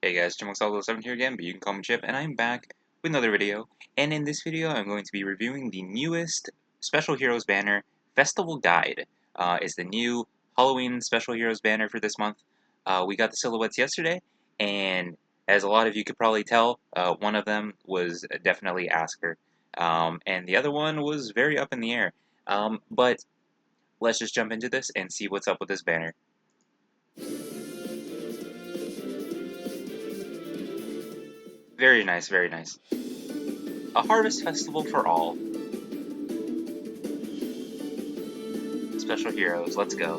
Hey guys, Jim7 here again, but you can call me Chip, and I'm back with another video. And in this video, I'm going to be reviewing the newest Special Heroes banner, Festival Guide. Is the new Halloween Special Heroes banner for this month. We got the silhouettes yesterday, and as a lot of you could probably tell, one of them was definitely Asker, and the other one was very up in the air. But let's just jump into this and see what's up with this banner. Very nice, very nice. A harvest festival for all. Special heroes, let's go.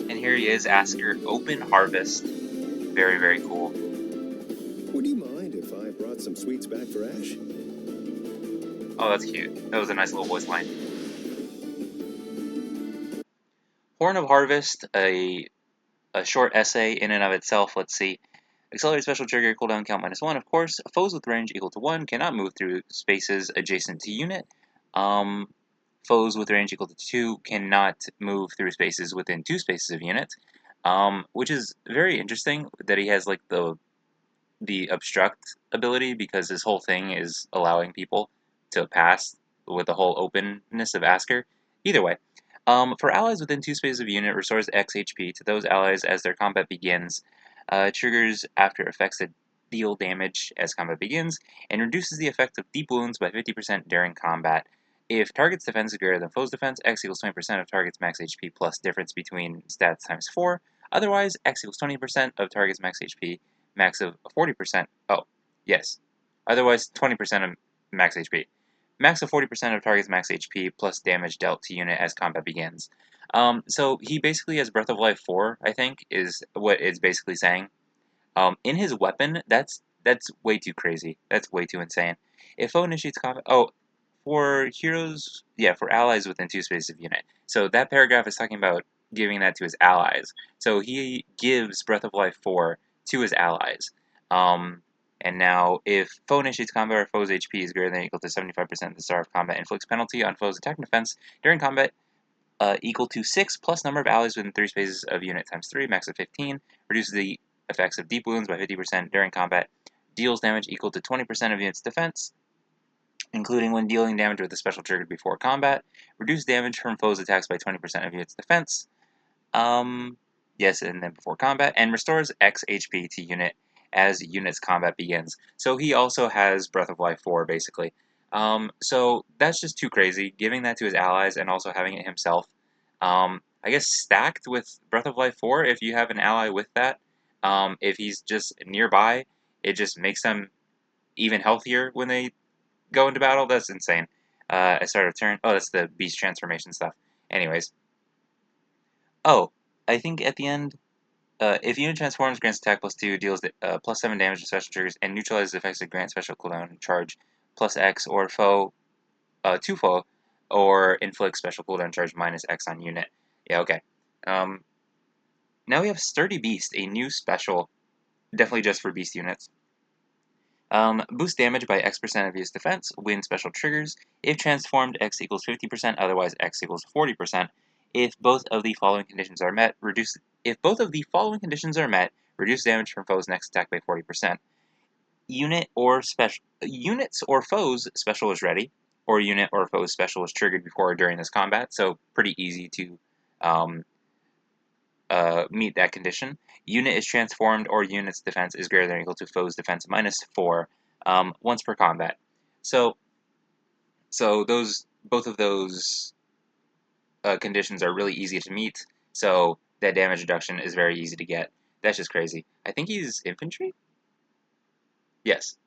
And here he is, Asker, Open Harvest. Very, very cool. Would you mind if I brought some sweets back for Ash? Oh, that's cute. That was a nice little voice line. Horn of Harvest, a short essay in and of itself. Let's see. Accelerate special trigger, cooldown count -1. Of course, foes with range equal to 1 cannot move through spaces adjacent to unit. Foes with range equal to 2 cannot move through spaces within 2 spaces of unit. Which is very interesting that he has like the obstruct ability, because this whole thing is allowing people to pass with the whole openness of Asker. Either way, for allies within 2 spaces of unit, restores X HP to those allies as their combat begins, triggers after effects that deal damage as combat begins, and reduces the effect of deep wounds by 50% during combat. If target's defense is greater than foe's defense, X equals 20% of target's max HP plus difference between stats times 4. Otherwise, X equals 20% of target's max HP, max of 40%. Oh, yes. Otherwise, 20% of max HP. Max of 40% of target's max HP plus damage dealt to unit as combat begins. So he basically has Breath of Life 4, I think, is what it's basically saying. In his weapon, that's way too crazy. That's way too insane. If foe initiates combat, for heroes, yeah, for allies within 2 spaces of unit. So that paragraph is talking about giving that to his allies. So he gives Breath of Life 4 to his allies. And now, if foe initiates combat or foe's HP is greater than or equal to 75% of the start of combat, inflicts penalty on foe's attack and defense during combat equal to 6 plus number of allies within 3 spaces of unit times 3, max of 15, reduces the effects of deep wounds by 50% during combat, deals damage equal to 20% of unit's defense, including when dealing damage with a special triggered before combat, reduce damage from foes' attacks by 20% of unit's defense, yes, and then before combat, and restores X HP to unit as unit's combat begins. So he also has Breath of Life 4, basically. So that's just too crazy, giving that to his allies and also having it himself. I guess stacked with Breath of Life 4, if you have an ally with that, if he's just nearby, it just makes them even healthier when they go into battle. That's insane. I start of turn. Oh, that's the beast transformation stuff. Anyways. Oh, I think at the end, if unit transforms, grants attack +2, deals +7 damage to special triggers, and neutralizes effects that grant special cooldown charge +X, or foe to foe, or inflicts special cooldown charge -X on unit. Yeah, okay. Now we have Sturdy Beast, a new special, definitely just for beast units. Boost damage by X% of use defense when special triggers. If transformed, X equals 50%, otherwise X equals 40%. If both of the following conditions are met, reduce damage from foe's next attack by 40%. Units or foes special is ready, or unit or foe's special is triggered before or during this combat, so pretty easy to meet that condition. Unit is transformed, or unit's defense is greater than or equal to foe's defense -4 once per combat. So both of those conditions are really easy to meet. So that damage reduction is very easy to get. That's just crazy. I think he's infantry. Yes.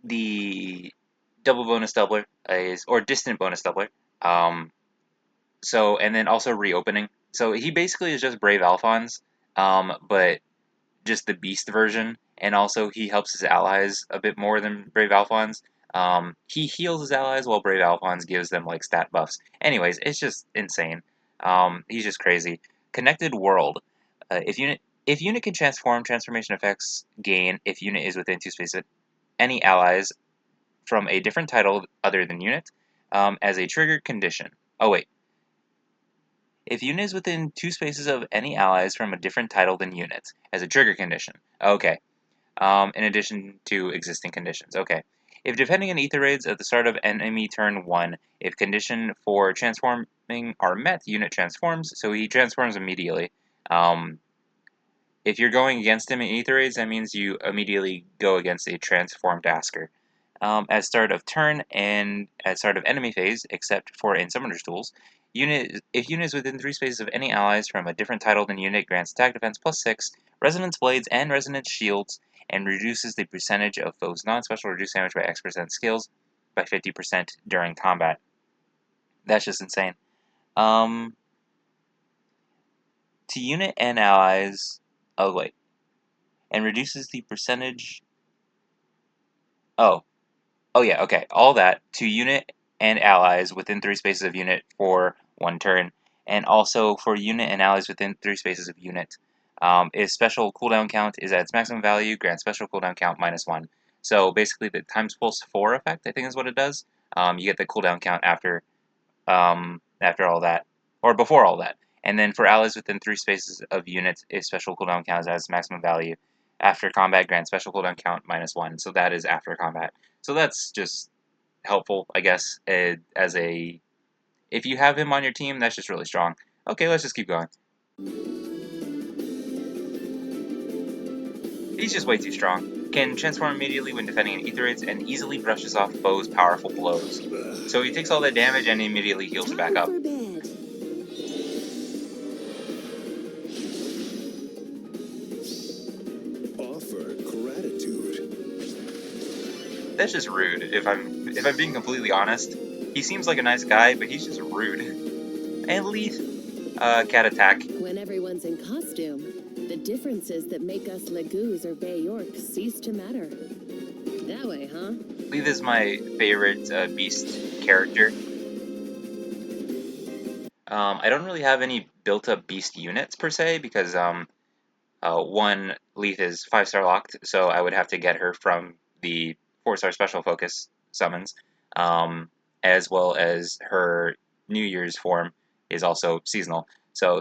The double bonus doubler is, or distant bonus doubler. And then also reopening. So he basically is just Brave Alphonse, but just the beast version, and also he helps his allies a bit more than Brave Alphonse. He heals his allies while Brave Alphonse gives them like stat buffs. Anyways, it's just insane. He's just crazy. Connected World. If unit can transform, transformation effects gain if unit is within 2 spaces of any allies from a different title other than unit as a trigger condition. Oh wait. If unit is within 2 spaces of any allies from a different title than unit as a trigger condition. Okay. In addition to existing conditions. Okay. If defending an ether raids at the start of enemy turn 1, if condition for transforming are met, unit transforms, so he transforms immediately. If you're going against him in ether raids, that means you immediately go against a transformed Asker. At start of turn and at start of enemy phase, except for in summoner's tools, if unit is within 3 spaces of any allies from a different title than unit, grants attack defense +6, resonance blades and resonance shields, and reduces the percentage of foes non-special reduced damage by X% skills by 50% during combat. That's just insane. To unit and allies, oh wait, and reduces the percentage. Oh, Oh yeah, okay. All that to unit and allies within 3 spaces of unit for 1 turn, and also for unit and allies within 3 spaces of unit. Its special cooldown count is at its maximum value, grants special cooldown count -1. So basically the times pulse 4 effect, I think is what it does. You get the cooldown count after all that, or before all that. And then for allies within 3 spaces of units, its special cooldown count is at its maximum value. After combat, grants special cooldown count -1. So that is after combat. So that's just helpful, I guess, as a... If you have him on your team, that's just really strong. Okay, let's just keep going. He's just way too strong. Can transform immediately when defending an ether raids and easily brushes off foes' powerful blows. So he takes all that damage and immediately heals it back up. Offer gratitude. That's just rude, if I'm being completely honest. He seems like a nice guy, but he's just rude. And Leith, cat attack. When everyone's in costume, the differences that make us Legoos or Bay York cease to matter. That way, huh? Leith is my favorite beast character. I don't really have any built-up beast units per se, because one, Leith is 5-star locked, so I would have to get her from the 4-star special focus summons, as well as her New Year's form is also seasonal. So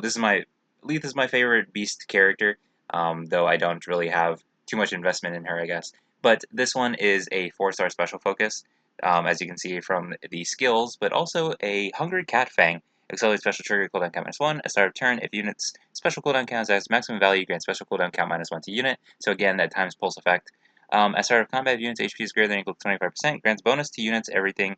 Leith is my favorite beast character, though I don't really have too much investment in her, I guess. But this one is a 4-star special focus, as you can see from the skills, but also a Hungry Cat Fang. Accelerate special trigger cooldown count -1. At start of turn, if unit's special cooldown count is at its maximum value, grants special cooldown count -1 to unit. So again, that times pulse effect. At start of combat, if unit's HP is greater than or equal to 25%, grants bonus to units everything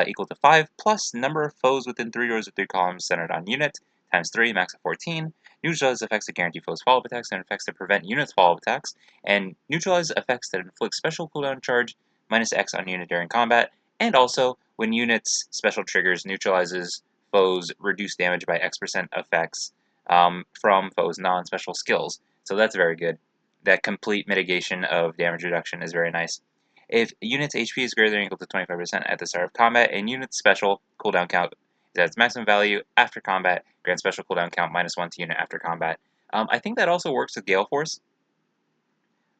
equal to 5, plus number of foes within 3 rows of 3 columns centered on unit, times 3, max of 14. Neutralize effects that guarantee foes follow-up attacks and effects that prevent units follow-up attacks. And neutralize effects that inflict special cooldown charge -X on unit during combat. And also, when units special triggers, neutralizes foes reduce damage by X% effects from foes' non-special skills. So that's very good. That complete mitigation of damage reduction is very nice. If unit's HP is greater than or equal to 25% at the start of combat, and unit's special cooldown count is at its maximum value after combat, grant special cooldown count -1 to unit after combat. I think that also works with Gale Force,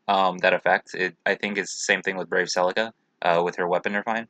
that effect. I think it's the same thing with Brave Celica with her weapon refine.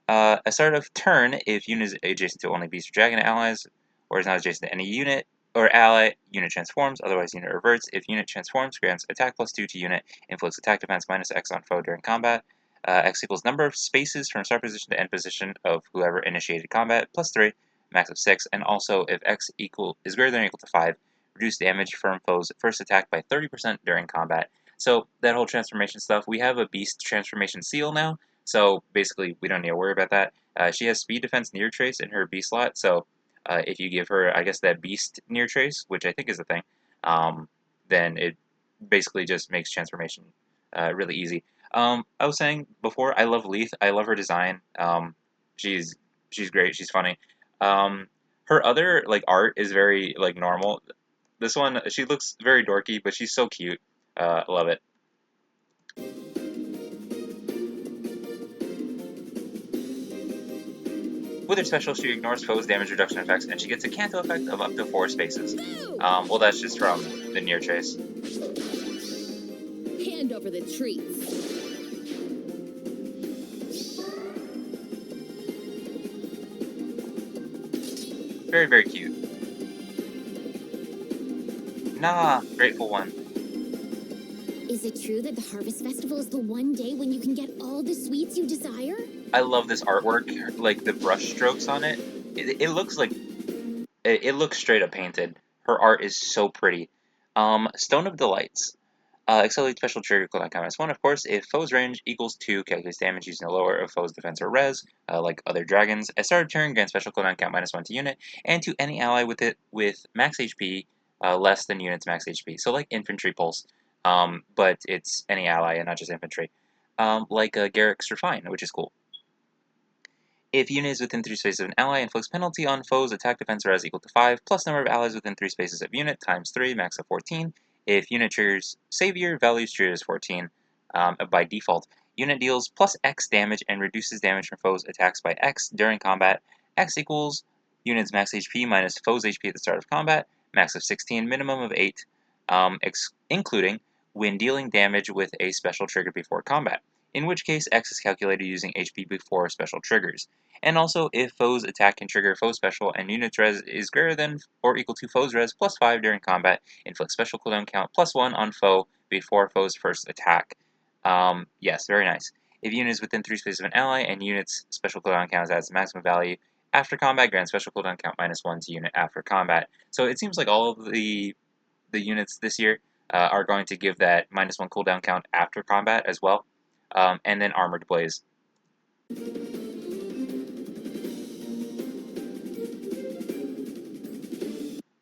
At start of turn, if unit is adjacent to only beast or dragon allies, or is not adjacent to any unit or ally, unit transforms, otherwise unit reverts. If unit transforms, grants attack +2 to unit, inflicts attack defense -X on foe during combat. X equals number of spaces from start position to end position of whoever initiated combat, +3, max of 6, and also if X is greater than or equal to 5, reduce damage from foe's first attack by 30% during combat. So that whole transformation stuff, we have a beast transformation seal now, so basically, we don't need to worry about that. She has speed defense near trace in her beast slot, so if you give her, I guess, that beast near trace, which I think is a thing, then it basically just makes transformation really easy. I was saying before, I love Leith. I love her design. She's great. She's funny. Her other art is very normal. This one, she looks very dorky, but she's so cute. Love it. With her special, she ignores foes' damage reduction effects, and she gets a Canto effect of up to 4 spaces. Well, that's just from the near trace. Hand over the treats. Very, very cute. Nah, grateful one. Is it true that the Harvest Festival is the one day when you can get all the sweets you desire? I love this artwork, like the brush strokes on it. It looks like it looks straight up painted. Her art is so pretty. Stone of Delights. Accelerate special trigger cooldown count -1. Of course, if foe's range equals 2, calculates damage using the lower of foe's defense or res, like other dragons. At start of turn, grant special cooldown count -1 to unit, and to any ally with it with max HP less than unit's max HP. So like infantry pulse, but it's any ally and not just infantry. Like Garrick's Refine, which is cool. If unit is within 3 spaces of an ally, inflicts penalty on foes, attack, defense, or res equal to 5, plus number of allies within 3 spaces of unit, times 3, max of 14. If unit triggers Savior, value is treated as 14 by default. Unit deals plus X damage and reduces damage from foes' attacks by X during combat. X equals unit's max HP minus foe's HP at the start of combat, max of 16, minimum of 8, including when dealing damage with a special trigger before combat, in which case X is calculated using HP before special triggers. And also, if foe's attack can trigger foe special and unit's res is greater than or equal to foe's res plus 5 during combat, inflict special cooldown count +1 on foe before foe's first attack. Yes, very nice. If unit is within 3 spaces of an ally and unit's special cooldown count is at its maximum value after combat, grant special cooldown count -1 to unit after combat. So it seems like all of the units this year are going to give that -1 cooldown count after combat as well. And then Armored Blaze.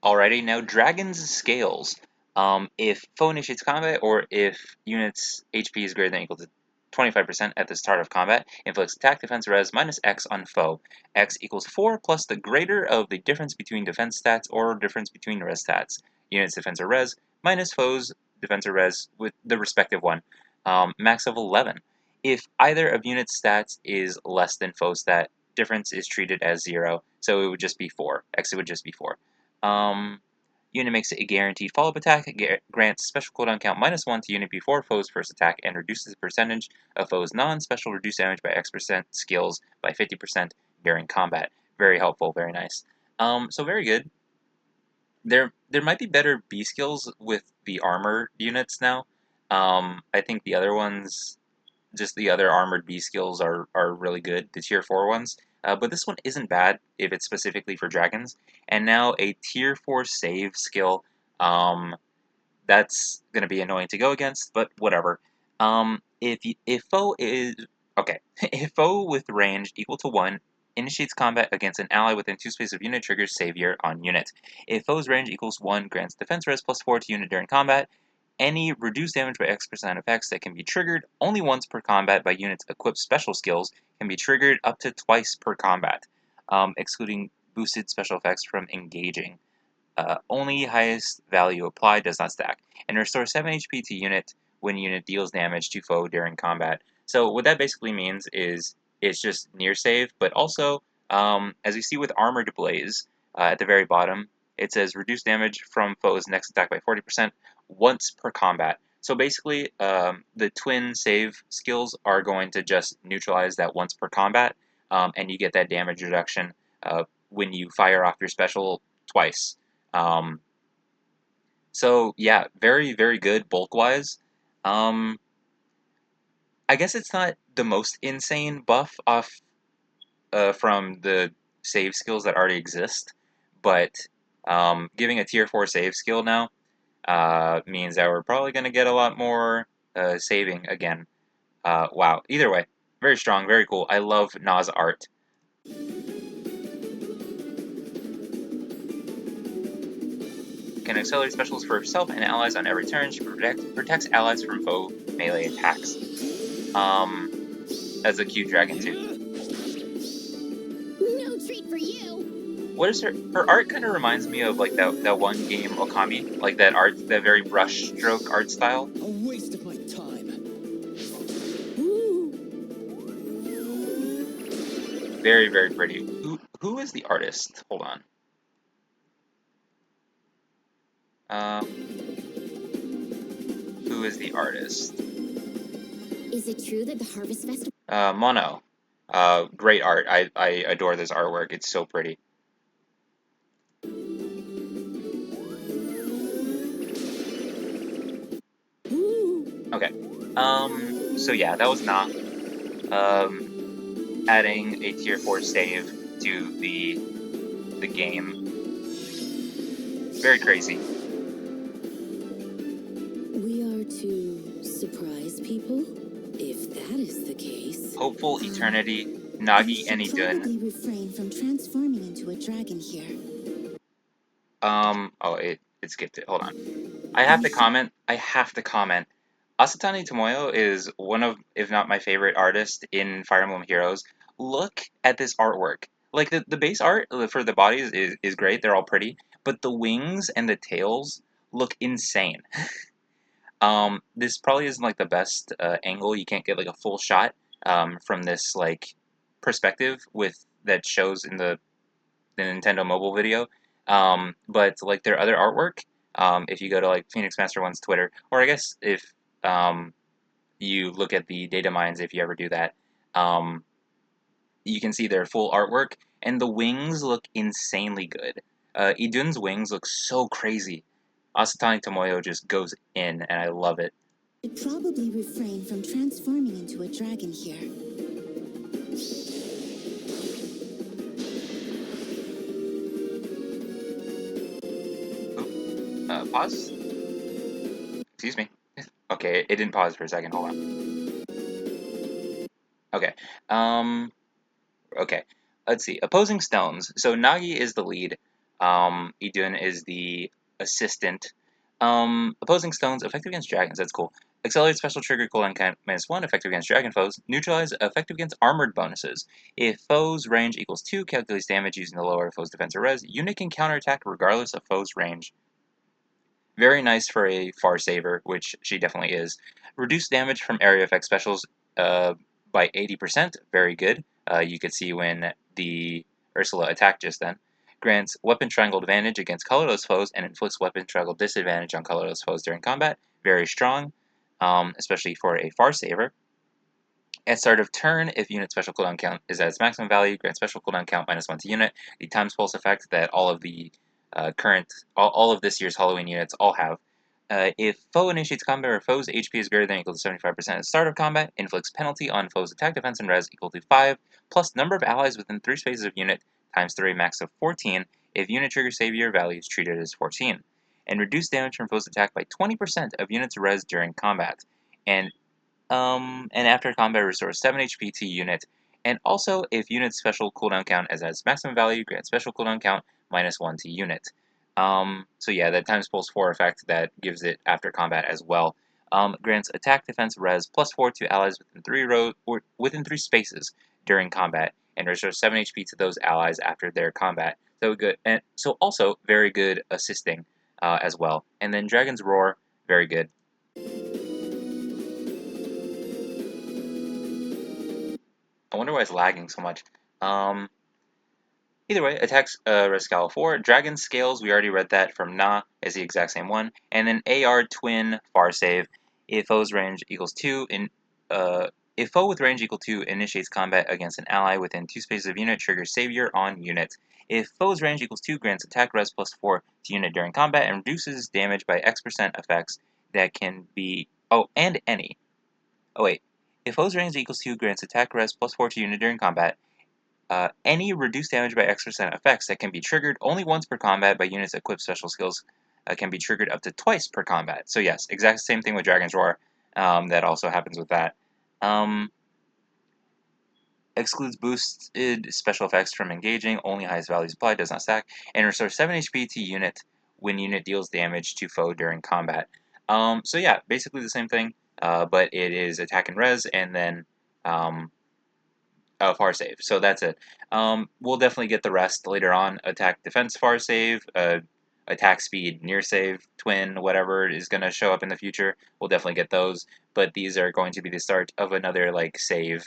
Alrighty, now Dragon's Scales. If foe initiates combat, or if unit's HP is greater than or equal to 25% at the start of combat, inflicts attack, defense, res -X on foe. X equals 4 plus the greater of the difference between defense stats or difference between res stats. Unit's defense or res minus foe's defense or res with the respective one. Max of 11. If either of unit's stats is less than foe's stat, difference is treated as 0, so it would just be 4. X would just be 4. Unit makes a guaranteed follow-up attack, grants special cooldown count -1 to unit before foe's first attack, and reduces the percentage of foe's non-special reduced damage by X% skills by 50% during combat. Very helpful, very nice. So very good. There might be better B skills with the armor units now. I think the other ones, just the other armored B skills are really good, the tier 4 ones. But this one isn't bad if it's specifically for dragons. And now a tier 4 save skill. That's going to be annoying to go against, but whatever. If foe is okay, if foe with range equal to 1 initiates combat against an ally within 2 spaces of unit, triggers Savior on unit. If foe's range equals 1, grants defense res +4 to unit during combat. Any reduced damage by X% effects that can be triggered only once per combat by units equipped special skills can be triggered up to twice per combat, excluding boosted special effects from engaging. Only highest value applied, does not stack, and restores 7 HP to unit when unit deals damage to foe during combat. So what that basically means is it's just near save, but also, as we see with Armored Blaze at the very bottom, it says reduce damage from foe's next attack by 40% once per combat. So basically, the twin save skills are going to just neutralize that once per combat, and you get that damage reduction when you fire off your special twice. Um, so yeah, very, very good bulk-wise. Um, I guess it's not the most insane buff off from the save skills that already exist, but giving a tier 4 save skill now means that we're probably going to get a lot more saving again. Wow, either way, very strong, very cool. I love Nas art. Can accelerate specials for herself and allies on every turn. She protects allies from foe melee attacks. That's a cute dragon too. No treat for you. What is her art? Kind of reminds me of like that one game Okami, like that art, that very brush stroke art style. A waste of my time. Ooh. Very, very pretty. Who is the artist? Hold on. Who is the artist? Is it true that the Harvest Festival? Mono. Great art. I adore this artwork. It's so pretty. Okay. So yeah, that was not adding a tier 4 save to the game. Very crazy. We are to surprise people? If that is the case. Hopeful Eternity, Nagi, and should Idun. probably refrain from transforming into a dragon here. Oh, it skipped it. Hold on. I have to comment. Asatani Tomoyo is one of, if not my favorite artist in Fire Emblem Heroes. Look at this artwork. Like the base art for the bodies is great. They're all pretty, but the wings and the tails look insane. This probably isn't like the best angle. You can't get like a full shot from this like perspective with that shows in the Nintendo mobile video. But like their other artwork, if you go to like Phoenix Master One's Twitter, or I guess if um, you look at the data mines, if you ever do that, um, you can see their full artwork, and the wings look insanely good. Idun's wings look so crazy. Asatani Tomoyo just goes in, and I love it. Should probably refrain from transforming into a dragon here. Pause? Excuse me. Okay, it didn't pause for a second. Hold on. Okay. Okay. Let's see. Opposing stones. So Nagi is the lead. Idun is the assistant. Opposing stones, effective against dragons. That's cool. Accelerate special trigger cooldown count -1, effective against dragon foes. Neutralize, effective against armored bonuses. If foes range equals 2, calculates damage using the lower foe's defense or res. Unit can counterattack regardless of foe's range. Very nice for a far saver, which she definitely is. Reduce damage from area effect specials by 80%. Very good. You could see when the Ursula attacked just then. Grants weapon triangle advantage against colorless foes and inflicts weapon triangle disadvantage on colorless foes during combat. Very strong, especially for a far saver. At start of turn, if unit special cooldown count is at its maximum value, grant special cooldown count -1 to unit. The times pulse effect that all of the all of this year's Halloween units all have. If foe initiates combat or foe's HP is greater than or equal to 75% at start of combat, inflicts penalty on foe's attack, defense, and res equal to 5, plus number of allies within 3 spaces of unit times 3, max of 14, if unit trigger savior value is treated as 14. And reduce damage from foe's attack by 20% of unit's res during combat. And after combat, restores 7 HP to unit. And also, if unit's special cooldown count is at its maximum value, grant special cooldown count -1 to unit. So yeah, that times pulse 4 effect that gives it after combat as well. Grants attack, defense, res +4 to allies within 3 rows or within 3 spaces during combat, and restores 7 HP to those allies after their combat. So good, and so also very good assisting as well. And then Dragon's Roar, very good. I wonder why it's lagging so much. Um, Either way, attacks Rescal 4. Dragon Scales, we already read that from Na, is the exact same one. And then AR Twin Far Save. If foe's range equals 2, if foe with range equal 2 initiates combat against an ally within 2 spaces of unit, triggers Savior on unit. If foe's range equals 2, grants attack res +4 to unit during combat and reduces damage by X% effects that can be. Oh, and any. Oh, wait. If foe's range equals 2, grants attack res +4 to unit during combat. Any reduced damage by X% effects that can be triggered only once per combat by units equipped special skills can be triggered up to twice per combat. So yes, exact same thing with Dragon's Roar. That also happens with that. Excludes boosted special effects from engaging, only highest values applied, does not stack, and restores 7 HP to unit when unit deals damage to foe during combat. So yeah, basically the same thing, but it is attack and res, and then far save. So that's it. We'll definitely get the rest later on. Attack, defense, far save, attack speed, near save, twin, whatever is going to show up in the future. We'll definitely get those. But these are going to be the start of another like savior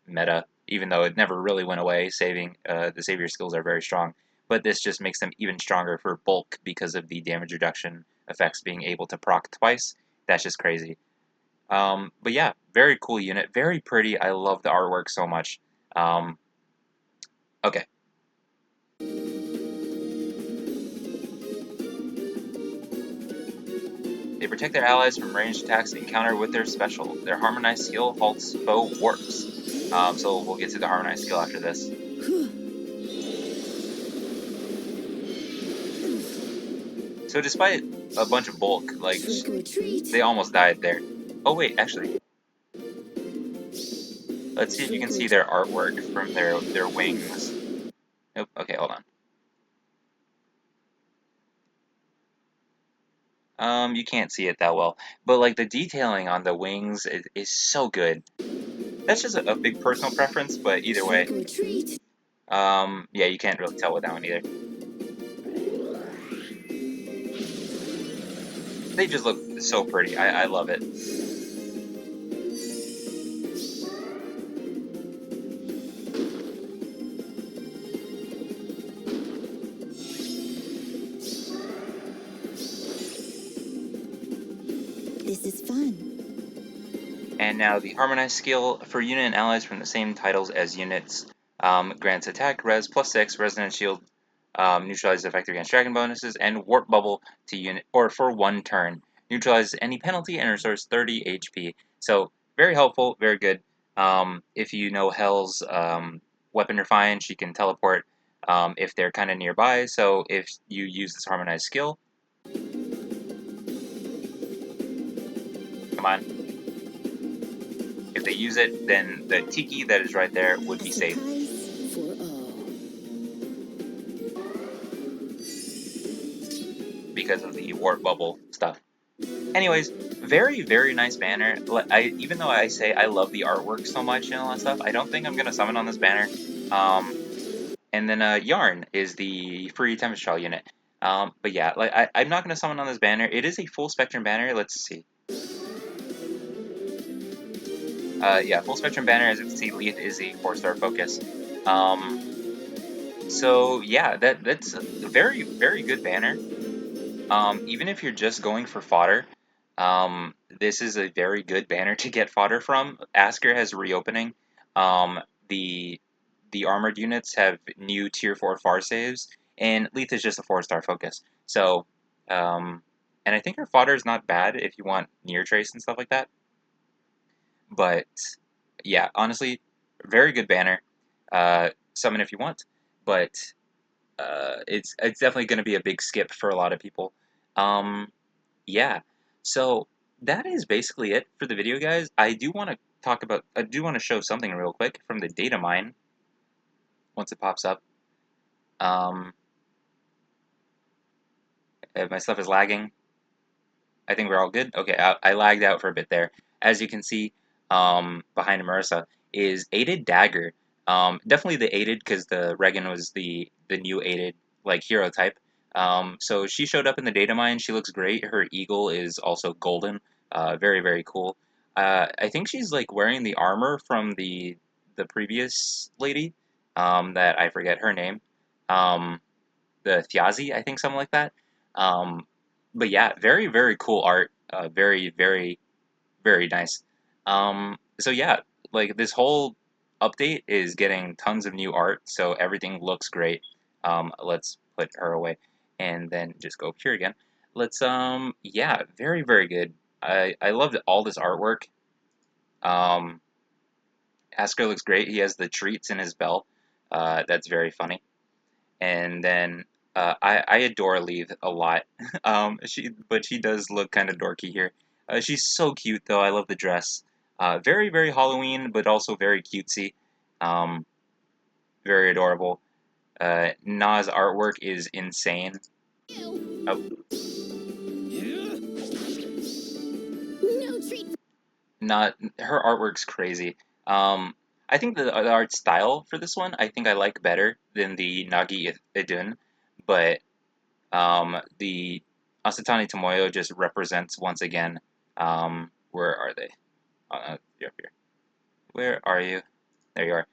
meta. Even though it never really went away, the savior skills are very strong. But this just makes them even stronger for bulk because of the damage reduction effects being able to proc twice. That's just crazy. But yeah, very cool unit, very pretty. I love the artwork so much. Okay. They protect their allies from ranged attacks encountered with their special. Their harmonized skill halts foe warps. So we'll get to the harmonized skill after this. So despite a bunch of bulk, like, they almost died there. Oh wait, actually, let's see if you can see their artwork from their wings. Nope, okay, hold on. You can't see it that well, but like the detailing on the wings is so good. That's just a big personal preference, but either way, yeah, you can't really tell with that one either. They just look so pretty. I love it. This is fun. And now the harmonized skill for unit and allies from the same titles as units grants attack, res +6, resonance shield, neutralizes effect against dragon bonuses, and warp bubble to unit or for 1 turn. Neutralizes any penalty and restores 30 HP. So very helpful, very good. If you know Hell's weapon refine, she can teleport if they're kind of nearby. So if you use this harmonized skill, come on. If they use it, then the Tiki that is right there would be safe. Surprise for all. Because of the warp bubble stuff. Anyways, very, very nice banner. Even though I say I love the artwork so much and all that stuff, I don't think I'm going to summon on this banner. And then Yarn is the free temperature trial unit. But yeah, like I'm not going to summon on this banner. It is a full spectrum banner. Let's see. Yeah, full spectrum banner. As you can see, Leaf is a 4-star focus. So yeah, that's a very, very good banner. Even if you're just going for fodder, this is a very good banner to get fodder from. Asker has reopening. Um, the armored units have new tier 4 far saves, and Leith is just a 4-star focus. So, and I think her fodder is not bad if you want near trace and stuff like that. But yeah, honestly, very good banner. Summon if you want, but it's definitely going to be a big skip for a lot of people. Yeah, so that is basically it for the video, guys. I do want to show something real quick from the data mine once it pops up. Um, if my stuff is lagging, I think we're all good. Okay, I lagged out for a bit there. As you can see, behind Marissa is Aided Dagger. Definitely the Aided because the Regan was the new Aided like hero type. So she showed up in the data mine. She looks great. Her eagle is also golden. Very, very cool. I think she's like wearing the armor from the previous lady. That I forget her name. Um, the Thiazi, I think, something like that. Um, but yeah, very, very cool art. Very, very, very nice. So yeah, like this whole update is getting tons of new art, so everything looks great. Let's put her away and then just go up here again. Let's yeah, very, very good. I loved all this artwork. Um, Asker looks great. He has the treats in his belt. That's very funny. And then I adore Leaf a lot. But she does look kind of dorky here. She's so cute though. I love the dress. Very, very Halloween, but also very cutesy. Um, very adorable. Na's artwork is insane. Oh, No treat. not her artwork's crazy. I think the art style for this one, I think I like better than the Nagi Idun, but the Asatani Tomoyo just represents once again. Where are they? You're up here. Where are you? There you are.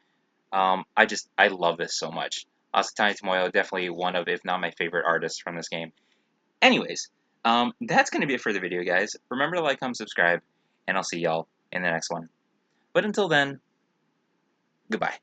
I love this so much. Asatani Tomoyo definitely one of, if not my favorite artists from this game. Anyways, that's gonna be it for the video, guys. Remember to like, comment, subscribe, and I'll see y'all in the next one. But until then, goodbye.